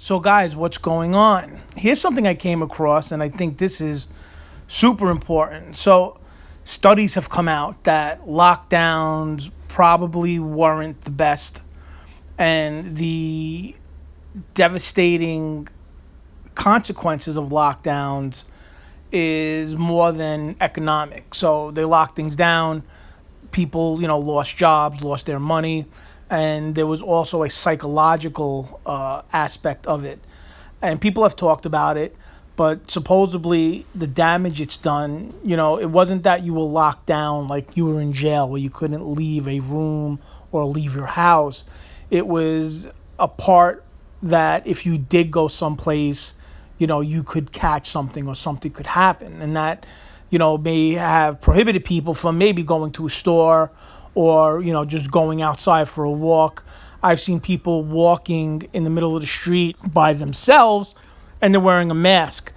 So, guys, what's going on? Here's something I came across, and I think this is super important. So, studies have come out that lockdowns probably weren't the best, and the devastating consequences of lockdowns is more than economic. So, they locked things down, people, lost jobs, lost their money, and there was also a psychological aspect of it. And people have talked about it, but supposedly the damage it's done, it wasn't that you were locked down like you were in jail where you couldn't leave a room or leave your house. It was a part that if you did go someplace, you could catch something or something could happen. And that, may have prohibited people from maybe going to a store or, just going outside for a walk. I've seen people walking in the middle of the street by themselves and they're wearing a mask.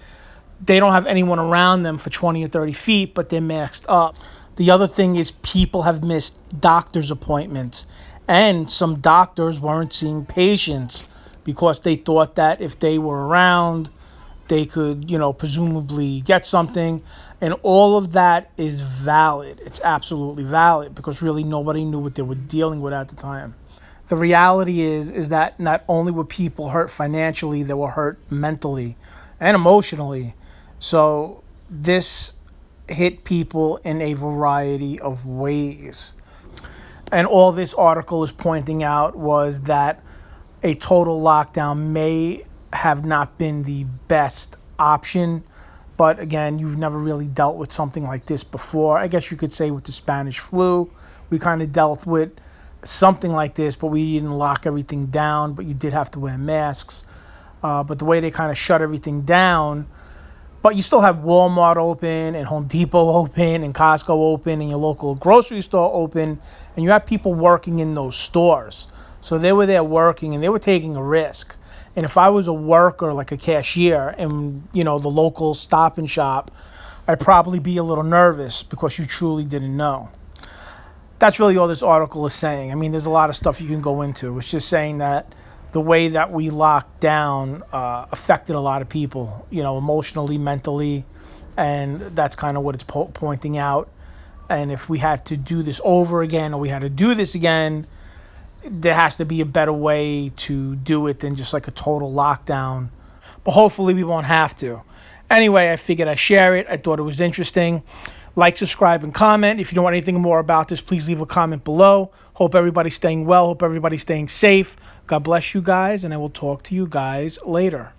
They don't have anyone around them for 20 or 30 feet, but they're masked up. The other thing is people have missed doctor's appointments, and some doctors weren't seeing patients because they thought that if they were around, they could, presumably get something. And all of that is valid. It's absolutely valid because really nobody knew what they were dealing with at the time. The reality is that not only were people hurt financially, they were hurt mentally and emotionally. So this hit people in a variety of ways. And all this article is pointing out was that a total lockdown may have not been the best option. But again, you've never really dealt with something like this before. I guess you could say with the Spanish flu, we kind of dealt with something like this, but we didn't lock everything down, but you did have to wear masks. But the way they kind of shut everything down, but you still have Walmart open and Home Depot open and Costco open and your local grocery store open, and you have people working in those stores. So they were there working and they were taking a risk. And if I was a worker, like a cashier in, the local Stop and Shop, I'd probably be a little nervous because you truly didn't know. That's really all this article is saying. I mean, there's a lot of stuff you can go into. It's just saying that the way that we locked down affected a lot of people, emotionally, mentally, and that's kind of what it's pointing out. And if we had to do this over again, or we had to do this again, there has to be a better way to do it than just like a total lockdown. But hopefully we won't have to. Anyway, I figured I'd share it. I thought it was interesting. Like, subscribe, and comment. If you don't want anything more about this, please leave a comment below. Hope everybody's staying well. Hope everybody's staying safe. God bless you guys, and I will talk to you guys later.